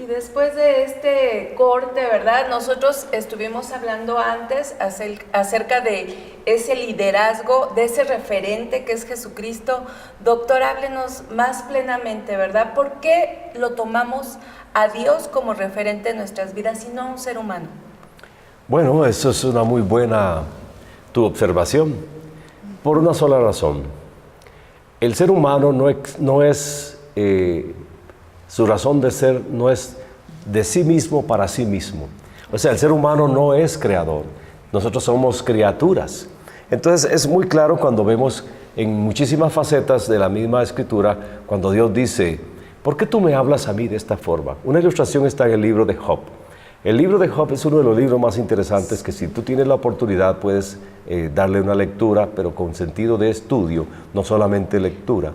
Y después de este corte, ¿verdad? Nosotros estuvimos hablando antes acerca de ese liderazgo, de ese referente que es Jesucristo. Doctor, háblenos más plenamente, ¿verdad? ¿Por qué lo tomamos a Dios como referente en nuestras vidas y no a un ser humano? Bueno, eso es una muy buena tu observación, por una sola razón. El ser humano su razón de ser no es de sí mismo para sí mismo. O sea, el ser humano no es creador. Nosotros somos criaturas. Entonces es muy claro cuando vemos en muchísimas facetas de la misma Escritura, cuando Dios dice, ¿por qué tú me hablas a mí de esta forma? Una ilustración está en el libro de Job. El libro de Job es uno de los libros más interesantes que si tú tienes la oportunidad puedes darle una lectura, pero con sentido de estudio, no solamente lectura.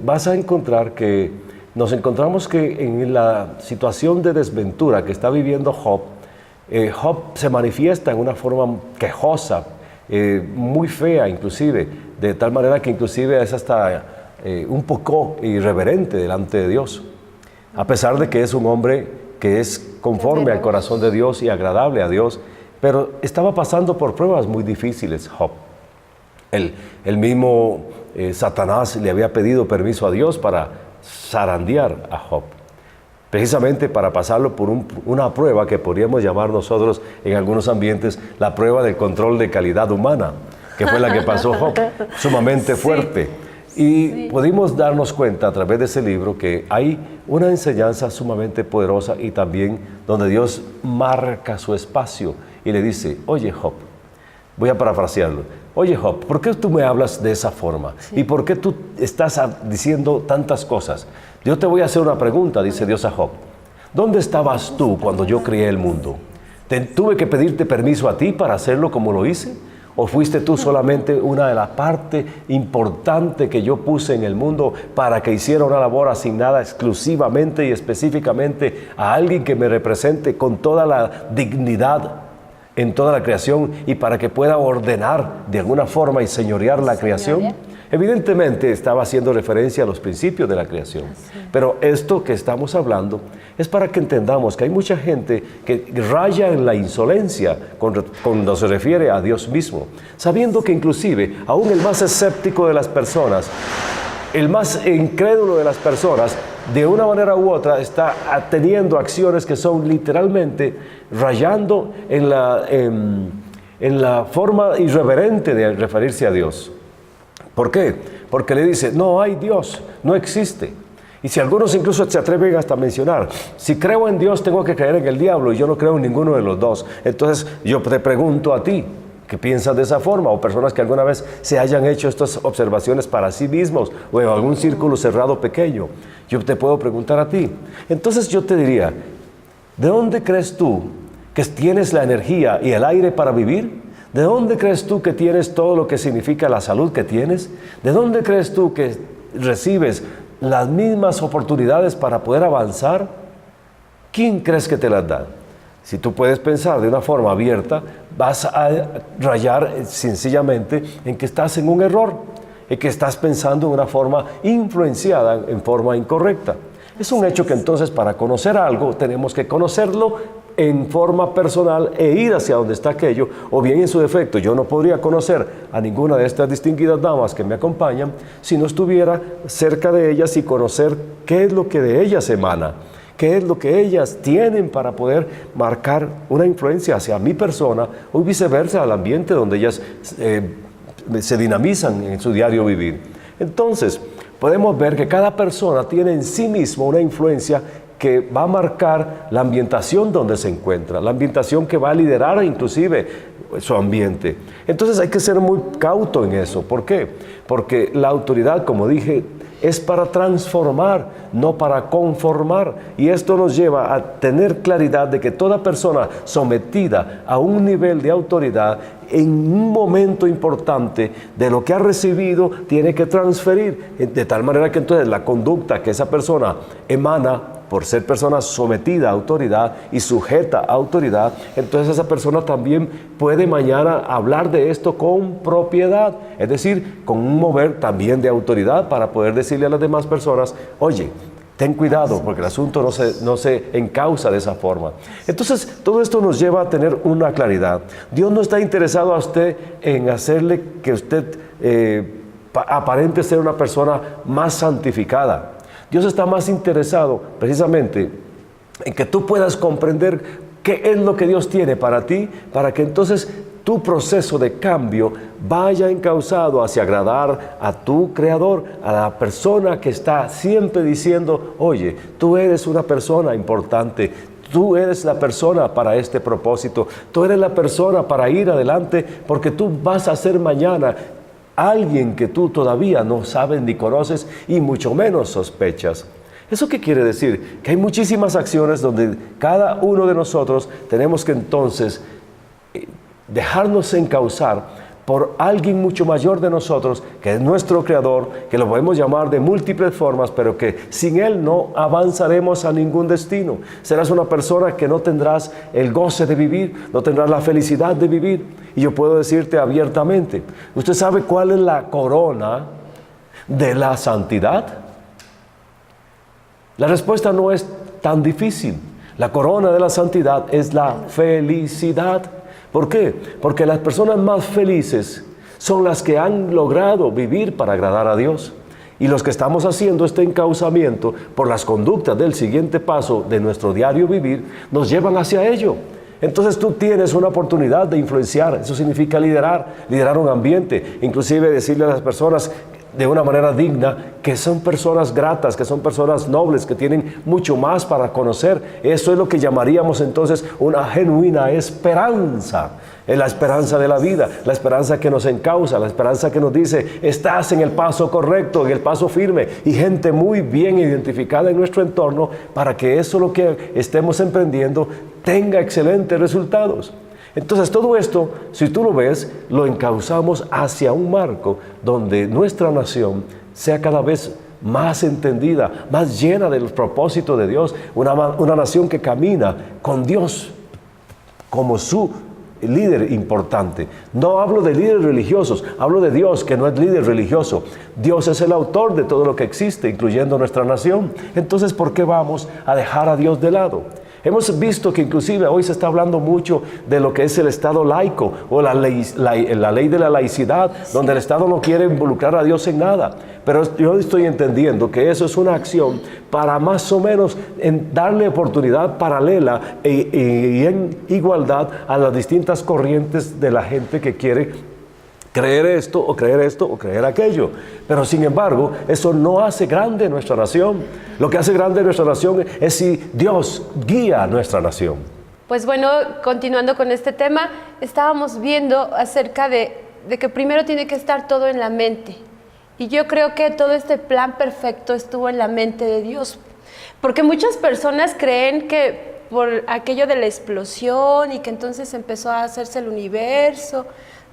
Vas a encontrar que nos encontramos que en la situación de desventura que está viviendo Job, Job se manifiesta en una forma quejosa, muy fea inclusive, de tal manera que inclusive es hasta un poco irreverente delante de Dios, a pesar de que es un hombre que es conforme al corazón de Dios y agradable a Dios, pero estaba pasando por pruebas muy difíciles Job. El mismo Satanás le había pedido permiso a Dios para zarandear a Job, precisamente para pasarlo por una prueba que podríamos llamar nosotros en algunos ambientes la prueba del control de calidad humana, que fue la que pasó Job, sumamente fuerte. Y pudimos darnos cuenta a través de ese libro que hay una enseñanza sumamente poderosa y también donde Dios marca su espacio y le dice, oye Job, voy a parafrasearlo, oye Job, ¿por qué tú me hablas de esa forma? ¿Y por qué tú estás diciendo tantas cosas? Yo te voy a hacer una pregunta, dice Dios a Job. ¿Dónde estabas tú cuando yo creé el mundo? ¿Tuve que pedirte permiso a ti para hacerlo como lo hice? ¿O fuiste tú solamente una de las partes importantes que yo puse en el mundo para que hiciera una labor asignada exclusivamente y específicamente a alguien que me represente con toda la dignidad en toda la creación y para que pueda ordenar de alguna forma y señorear la creación? Evidentemente estaba haciendo referencia a los principios de la creación, pero esto que estamos hablando es para que entendamos que hay mucha gente que raya en la insolencia cuando se refiere a Dios mismo, sabiendo que inclusive aún el más escéptico de las personas, el más incrédulo de las personas, de una manera u otra está teniendo acciones que son literalmente rayando en la forma irreverente de referirse a Dios. ¿Por qué? Porque le dice, no hay Dios, no existe. Y si algunos incluso se atreven hasta a mencionar, si creo en Dios tengo que creer en el diablo y yo no creo en ninguno de los dos. Entonces yo te pregunto a ti, ¿qué piensas de esa forma? O personas que alguna vez se hayan hecho estas observaciones para sí mismos o en algún círculo cerrado pequeño. Yo te puedo preguntar a ti. Entonces yo te diría, ¿de dónde crees tú que tienes la energía y el aire para vivir? ¿De dónde crees tú que tienes todo lo que significa la salud que tienes? ¿De dónde crees tú que recibes las mismas oportunidades para poder avanzar? ¿Quién crees que te las da? Si tú puedes pensar de una forma abierta, vas a rayar sencillamente en que estás en un error, en que estás pensando en una forma influenciada, en forma incorrecta. Es un hecho que entonces para conocer algo tenemos que conocerlo en forma personal e ir hacia donde está aquello, o bien en su defecto. Yo no podría conocer a ninguna de estas distinguidas damas que me acompañan si no estuviera cerca de ellas y conocer qué es lo que de ellas emana, qué es lo que ellas tienen para poder marcar una influencia hacia mi persona o viceversa al ambiente donde ellas se dinamizan en su diario vivir. Entonces, podemos ver que cada persona tiene en sí mismo una influencia que va a marcar la ambientación donde se encuentra, la ambientación que va a liderar inclusive su ambiente. Entonces hay que ser muy cauto en eso. ¿Por qué? Porque la autoridad, como dije, es para transformar, no para conformar. Y esto nos lleva a tener claridad de que toda persona sometida a un nivel de autoridad en un momento importante de lo que ha recibido tiene que transferir, de tal manera que entonces la conducta que esa persona emana por ser persona sometida a autoridad y sujeta a autoridad, entonces esa persona también puede mañana hablar de esto con propiedad, es decir, con un mover también de autoridad para poder decirle a las demás personas, oye, Ten cuidado, porque el asunto no se encausa de esa forma. Entonces, todo esto nos lleva a tener una claridad. Dios no está interesado a usted en hacerle que usted aparente ser una persona más santificada. Dios está más interesado, precisamente, en que tú puedas comprender qué es lo que Dios tiene para ti, para que entonces tu proceso de cambio vaya encauzado hacia agradar a tu Creador, a la persona que está siempre diciendo, oye, tú eres una persona importante, tú eres la persona para este propósito, tú eres la persona para ir adelante, porque tú vas a ser mañana alguien que tú todavía no sabes ni conoces y mucho menos sospechas. ¿Eso qué quiere decir? Que hay muchísimas acciones donde cada uno de nosotros tenemos que entonces dejarnos encauzar por alguien mucho mayor de nosotros, que es nuestro Creador, que lo podemos llamar de múltiples formas, pero que sin Él no avanzaremos a ningún destino. Serás una persona que no tendrás el goce de vivir, no tendrás la felicidad de vivir. Y yo puedo decirte abiertamente, ¿usted sabe cuál es la corona de la santidad? La respuesta no es tan difícil. La corona de la santidad es la felicidad. ¿Por qué? Porque las personas más felices son las que han logrado vivir para agradar a Dios. Y los que estamos haciendo este encauzamiento por las conductas del siguiente paso de nuestro diario vivir, nos llevan hacia ello. Entonces tú tienes una oportunidad de influenciar. Eso significa liderar un ambiente, inclusive decirle a las personas de una manera digna, que son personas gratas, que son personas nobles, que tienen mucho más para conocer. Eso es lo que llamaríamos entonces una genuina esperanza. Es la esperanza de la vida, la esperanza que nos encausa, la esperanza que nos dice, estás en el paso correcto, en el paso firme, y gente muy bien identificada en nuestro entorno para que eso lo que estemos emprendiendo tenga excelentes resultados. Entonces todo esto, si tú lo ves, lo encauzamos hacia un marco donde nuestra nación sea cada vez más entendida, más llena de los propósitos de Dios, una nación que camina con Dios como su líder importante. No hablo de líderes religiosos, hablo de Dios, que no es líder religioso. Dios es el autor de todo lo que existe, incluyendo nuestra nación. Entonces, ¿por qué vamos a dejar a Dios de lado? Hemos visto que inclusive hoy se está hablando mucho de lo que es el Estado laico o la ley de la laicidad, donde el Estado no quiere involucrar a Dios en nada. Pero yo estoy entendiendo que eso es una acción para más o menos darle oportunidad paralela y en igualdad a las distintas corrientes de la gente que quiere creer esto o creer aquello. Pero sin embargo, eso no hace grande nuestra nación. Lo que hace grande nuestra nación es si Dios guía a nuestra nación. Pues bueno, continuando con este tema, estábamos viendo acerca de que primero tiene que estar todo en la mente. Y yo creo que todo este plan perfecto estuvo en la mente de Dios. Porque muchas personas creen que por aquello de la explosión y que entonces empezó a hacerse el universo.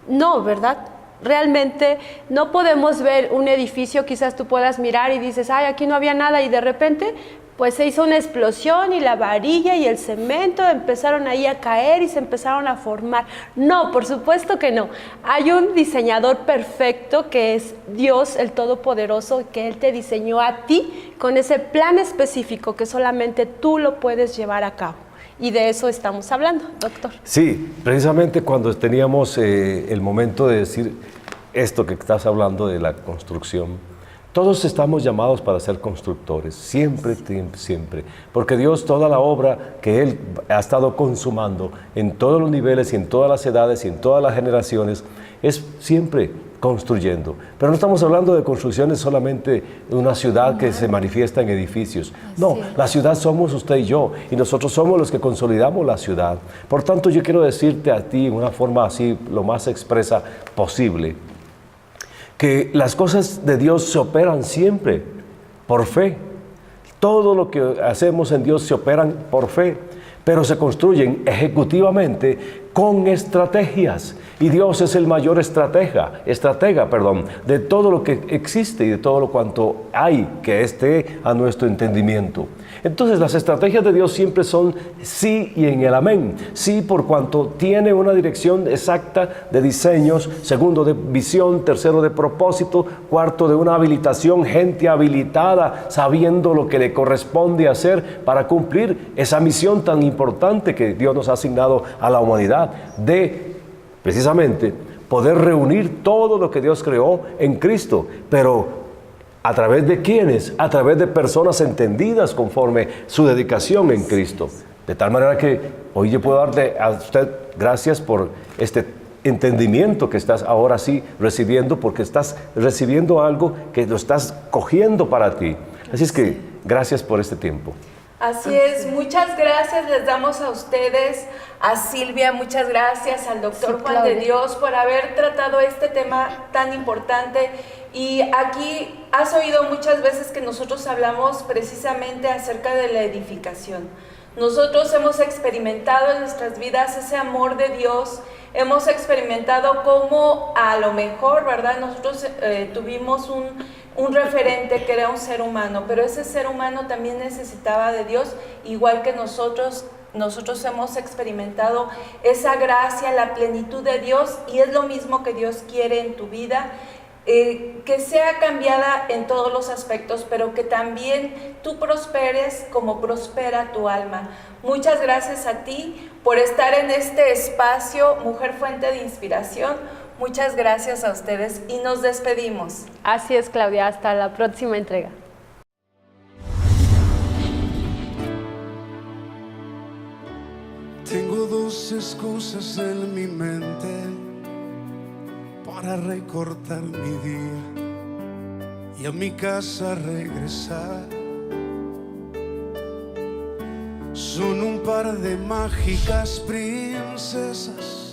No, ¿verdad? Realmente no podemos ver un edificio, quizás tú puedas mirar y dices, ay, aquí no había nada, y de repente pues se hizo una explosión y la varilla y el cemento empezaron ahí a caer y se empezaron a formar. No, por supuesto que no. Hay un diseñador perfecto que es Dios, el Todopoderoso, que Él te diseñó a ti con ese plan específico que solamente tú lo puedes llevar a cabo. Y de eso estamos hablando, doctor. Sí, precisamente cuando teníamos el momento de decir esto que estás hablando de la construcción, todos estamos llamados para ser constructores, siempre, siempre, porque Dios toda la obra que Él ha estado consumando en todos los niveles y en todas las edades y en todas las generaciones, es siempre construyendo. Pero no estamos hablando de construcciones solamente de una ciudad que se manifiesta en edificios. No, la ciudad somos usted y yo, y nosotros somos los que consolidamos la ciudad. Por tanto, yo quiero decirte a ti en una forma así, lo más expresa posible, que las cosas de Dios se operan siempre por fe. Todo lo que hacemos en Dios se operan por fe, pero se construyen ejecutivamente con estrategias. Y Dios es el mayor estratega, de todo lo que existe y de todo lo cuanto hay que esté a nuestro entendimiento. Entonces las estrategias de Dios siempre son sí y en el amén. Sí, por cuanto tiene una dirección exacta de diseños, segundo de visión, tercero de propósito, cuarto de una habilitación, gente habilitada, sabiendo lo que le corresponde hacer para cumplir esa misión tan importante que Dios nos ha asignado a la humanidad, de precisamente poder reunir todo lo que Dios creó en Cristo, pero ¿a través de quiénes? A través de personas entendidas conforme su dedicación en Cristo. De tal manera que hoy yo puedo darle a usted gracias por este entendimiento que estás ahora sí recibiendo, porque estás recibiendo algo que lo estás cogiendo para ti. Así es que gracias por este tiempo. Así es, muchas gracias les damos a ustedes, a Silvia, muchas gracias, al doctor Juan de Dios por haber tratado este tema tan importante. Y aquí has oído muchas veces que nosotros hablamos precisamente acerca de la edificación. Nosotros hemos experimentado en nuestras vidas ese amor de Dios, hemos experimentado cómo a lo mejor, ¿verdad? Nosotros tuvimos un referente que era un ser humano, pero ese ser humano también necesitaba de Dios, igual que nosotros hemos experimentado esa gracia, la plenitud de Dios, y es lo mismo que Dios quiere en tu vida. Que sea cambiada en todos los aspectos, pero que también tú prosperes como prospera tu alma. Muchas gracias a ti por estar en este espacio, Mujer Fuente de Inspiración. Muchas gracias a ustedes y nos despedimos. Así es, Claudia, hasta la próxima entrega. Tengo dos excusas en mi mente para recortar mi día y a mi casa regresar. Son un par de mágicas princesas